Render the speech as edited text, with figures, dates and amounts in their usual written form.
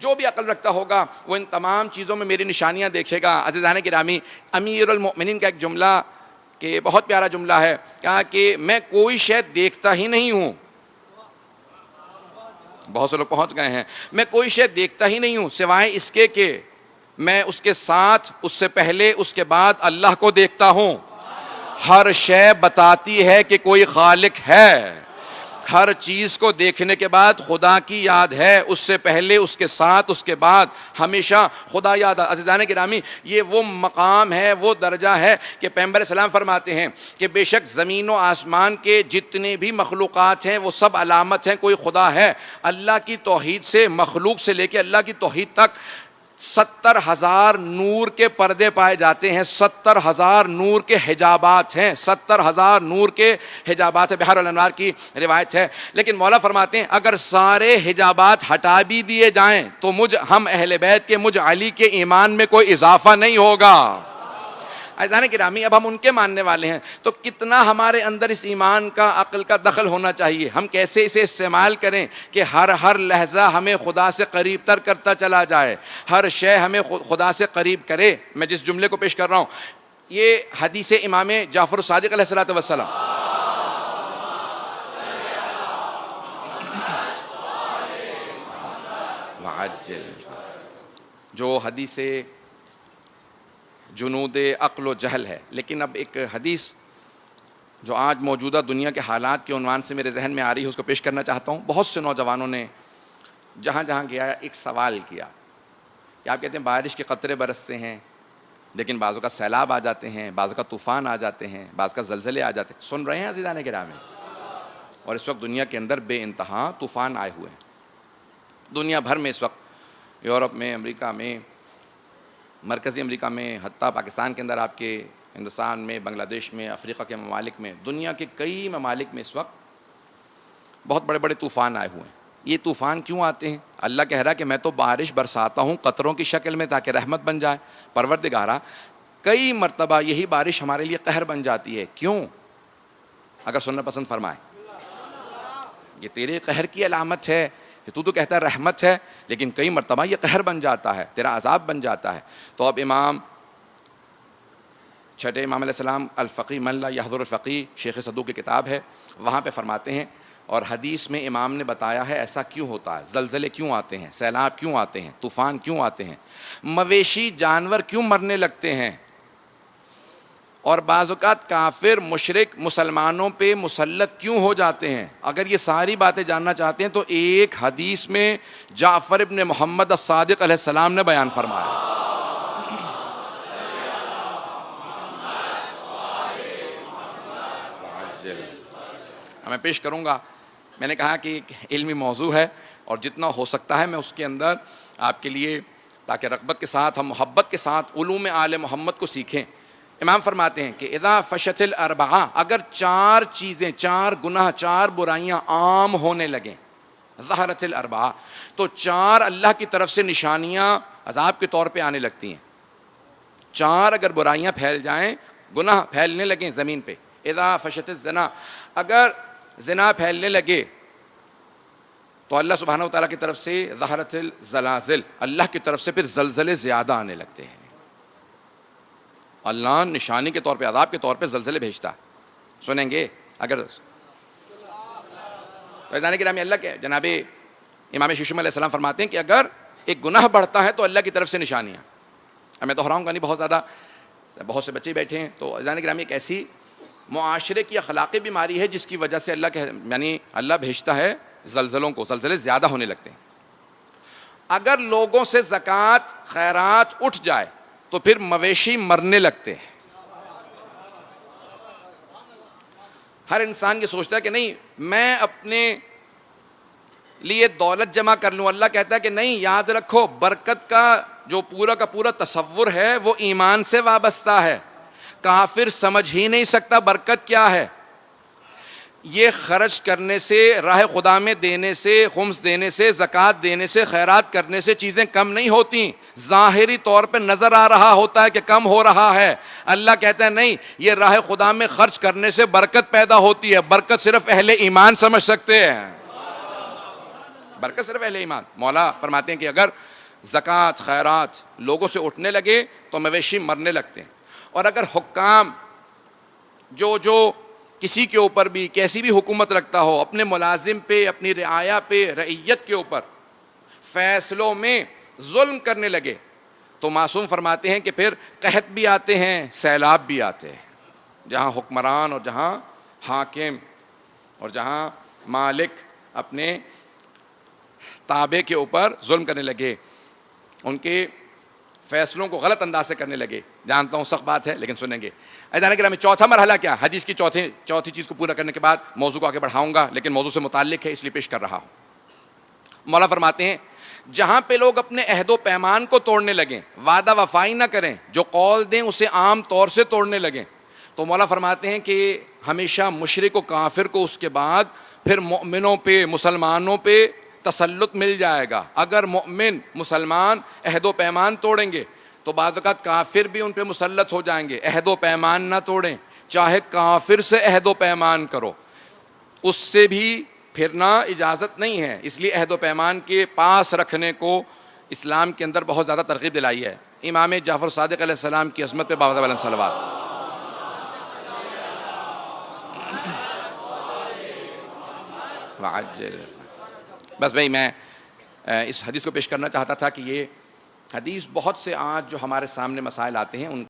جو بھی عقل رکھتا ہوگا وہ ان تمام چیزوں میں میری نشانیاں دیکھے گا۔ عزیزان گرامی، امیر المؤمنین کا ایک جملہ کہ بہت پیارا جملہ ہے، کہا کہ میں کوئی شے دیکھتا ہی نہیں ہوں، بہت سے لوگ پہنچ گئے ہیں، میں کوئی شے دیکھتا ہی نہیں ہوں سوائے اس کے کہ میں اس کے ساتھ، اس سے پہلے، اس کے بعد اللہ کو دیکھتا ہوں۔ ہر شے بتاتی ہے کہ کوئی خالق ہے، ہر چیز کو دیکھنے کے بعد خدا کی یاد ہے، اس سے پہلے، اس کے ساتھ، اس کے بعد ہمیشہ خدا یاد ہے۔ عزیزان گرامی، یہ وہ مقام ہے، وہ درجہ ہے کہ پیغمبر اسلام فرماتے ہیں کہ بے شک زمین و آسمان کے جتنے بھی مخلوقات ہیں وہ سب علامت ہیں کوئی خدا ہے۔ اللہ کی توحید سے، مخلوق سے لے کے اللہ کی توحید تک 70,000 نور کے پردے پائے جاتے ہیں، 70,000 نور کے حجابات ہیں، 70,000 نور کے حجابات ہیں۔ بحر الانوار کی روایت ہے۔ لیکن مولا فرماتے ہیں اگر سارے حجابات ہٹا بھی دیے جائیں تو ہم اہل بیت کے، مجھ علی کے ایمان میں کوئی اضافہ نہیں ہوگا۔ عزیزان گرامی، اب ہم ان کے ماننے والے ہیں تو کتنا ہمارے اندر اس ایمان کا، عقل کا دخل ہونا چاہیے، ہم کیسے اسے استعمال کریں کہ ہر لحظہ ہمیں خدا سے قریب تر کرتا چلا جائے، ہر شے ہمیں خدا سے قریب کرے۔ میں جس جملے کو پیش کر رہا ہوں یہ حدیث امام جعفر الصادق علیہ الصلوۃ والسلام، جو حدیث جنود عقل و جہل ہے، لیکن اب ایک حدیث جو آج موجودہ دنیا کے حالات کے عنوان سے میرے ذہن میں آ رہی ہے اس کو پیش کرنا چاہتا ہوں۔ بہت سے نوجوانوں نے جہاں جہاں گیا ایک سوال کیا کہ آپ کہتے ہیں بارش کے قطرے برستے ہیں لیکن بعضوں کا سیلاب آ جاتے ہیں، بعضوں کا طوفان آ جاتے ہیں، بعض کا زلزلے آ جاتے ہیں۔ سن رہے ہیں عزیزان گرامی؟ اور اس وقت دنیا کے اندر بے انتہا طوفان آئے ہوئے ہیں۔ دنیا بھر میں اس وقت، یورپ میں، امریکہ میں، مرکزی امریکہ میں، حتیٰ پاکستان کے اندر، آپ کے ہندوستان میں، بنگلہ دیش میں، افریقہ کے ممالک میں، دنیا کے کئی ممالک میں اس وقت بہت بڑے بڑے طوفان آئے ہوئے ہیں۔ یہ طوفان کیوں آتے ہیں؟ اللہ کہہ رہا ہے کہ میں تو بارش برساتا ہوں قطروں کی شکل میں تاکہ رحمت بن جائے۔ پروردگارا، کئی مرتبہ یہی بارش ہمارے لیے قہر بن جاتی ہے، کیوں؟ اگر سننا پسند فرمائے، یہ تیرے قہر کی علامت ہے کہ تو کہتا ہے رحمت ہے، لیکن کئی مرتبہ یہ قہر بن جاتا ہے، تیرا عذاب بن جاتا ہے۔ تو اب چھٹے امام علیہ السلام الفقی من لا یحضر الفقی، شیخ صدوق کی کتاب ہے، وہاں پہ فرماتے ہیں، اور حدیث میں امام نے بتایا ہے ایسا کیوں ہوتا ہے، زلزلے کیوں آتے ہیں، سیلاب کیوں آتے ہیں، طوفان کیوں آتے ہیں، مویشی جانور کیوں مرنے لگتے ہیں، اور بعض اوقات کافر مشرک مسلمانوں پہ مسلط کیوں ہو جاتے ہیں۔ اگر یہ ساری باتیں جاننا چاہتے ہیں تو ایک حدیث میں جعفر ابن محمد الصادق علیہ السلام نے بیان فرمایا۔ میں پیش کروں گا، میں نے کہا کہ ایک علمی موضوع ہے اور جتنا ہو سکتا ہے میں اس کے اندر آپ کے لیے، تاکہ رغبت کے ساتھ، ہم محبت کے ساتھ علوم آل محمد کو سیکھیں۔ امام فرماتے ہیں کہ اذا فشت الاربعہ، اگر 4 چیزیں، 4 گناہ، 4 برائیاں عام ہونے لگیں، ظہرت الاربعہ، تو 4 اللہ کی طرف سے نشانیاں عذاب کے طور پہ آنے لگتی ہیں۔ 4 اگر برائیاں پھیل جائیں، گناہ پھیلنے لگیں زمین پہ، اذا فشت الزنا، اگر زنا پھیلنے لگے تو اللہ سبحانہ وتعالیٰ کی طرف سے ظہرت الزلازل، اللہ کی طرف سے پھر زلزلے زیادہ آنے لگتے ہیں۔ اللہ نشانی کے طور پہ، عذاب کے طور پہ زلزلے بھیجتا ہے۔ سنیں گے اگر فیضان گرامی، اللہ کے جناب امام شیشم علیہ السلام فرماتے ہیں کہ اگر ایک گناہ بڑھتا ہے تو اللہ کی طرف سے نشانیاں، میں دہراؤں گا نہیں، بہت زیادہ، بہت سے بچے بیٹھے ہیں، تو فیضان گرامی ایک ایسی معاشرے کی اخلاقی بیماری ہے جس کی وجہ سے اللہ بھیجتا ہے زلزلوں کو، زلزلے زیادہ ہونے لگتے ہیں۔ اگر لوگوں سے زکوٰۃ خیرات اٹھ جائے تو پھر مویشی مرنے لگتے ہیں۔ ہر انسان یہ سوچتا ہے کہ نہیں میں اپنے لیے دولت جمع کر لوں، اللہ کہتا ہے کہ نہیں، یاد رکھو برکت کا جو پورا کا پورا تصور ہے وہ ایمان سے وابستہ ہے۔ کافر سمجھ ہی نہیں سکتا برکت کیا ہے۔ یہ خرچ کرنے سے، راہ خدا میں دینے سے، خمس دینے سے، زکوٰۃ دینے سے، خیرات کرنے سے چیزیں کم نہیں ہوتی، ظاہری طور پہ نظر آ رہا ہوتا ہے کہ کم ہو رہا ہے۔ اللہ کہتا ہے نہیں، یہ راہ خدا میں خرچ کرنے سے برکت پیدا ہوتی ہے۔ برکت صرف اہل ایمان سمجھ سکتے ہیں۔ برکت صرف اہل ایمان. مولا فرماتے ہیں کہ اگر زکوٰۃ خیرات لوگوں سے اٹھنے لگے تو مویشی مرنے لگتے ہیں, اور اگر حکام جو کسی کے اوپر بھی کیسی بھی حکومت رکھتا ہو, اپنے ملازم پہ, اپنی رعایا پہ, رعیت کے اوپر فیصلوں میں ظلم کرنے لگے تو معصوم فرماتے ہیں کہ پھر قحط بھی آتے ہیں, سیلاب بھی آتے ہیں. جہاں حکمران اور جہاں حاکم اور جہاں مالک اپنے تابع کے اوپر ظلم کرنے لگے, ان کے فیصلوں کو غلط انداز سے کرنے لگے. جانتا ہوں سخت بات ہے لیکن سنیں گے. عزیزان کرام, چوتھا مرحلہ کیا؟ حدیث کی چوتھی چیز کو پورا کرنے کے بعد موضوع کو آگے بڑھاؤں گا, لیکن موضوع سے متعلق ہے اس لیے پیش کر رہا ہوں. مولا فرماتے ہیں جہاں پہ لوگ اپنے عہد و پیمان کو توڑنے لگیں, وعدہ وفائی نہ کریں, جو قول دیں اسے عام طور سے توڑنے لگیں, تو مولا فرماتے ہیں کہ ہمیشہ مشرک و کافر کو اس کے بعد پھر مؤمنوں پہ, مسلمانوں پہ تسلط مل جائے گا. اگر مؤمن مسلمان عہد و پیمان توڑیں گے تو بعض اوقات کافر بھی ان پہ مسلط ہو جائیں گے. عہد و پیمان نہ توڑیں, چاہے کافر سے عہد و پیمان کرو, اس سے بھی پھرنا اجازت نہیں ہے. اس لیے عہد و پیمان کے پاس رکھنے کو اسلام کے اندر بہت زیادہ ترغیب دلائی ہے. امام جعفر صادق علیہ السلام کی عظمت پہ باوجہ علیہ صلوات. بس بھائی میں اس حدیث کو پیش کرنا چاہتا تھا کہ یہ حدیث بہت سے آج جو ہمارے سامنے مسائل آتے ہیں ان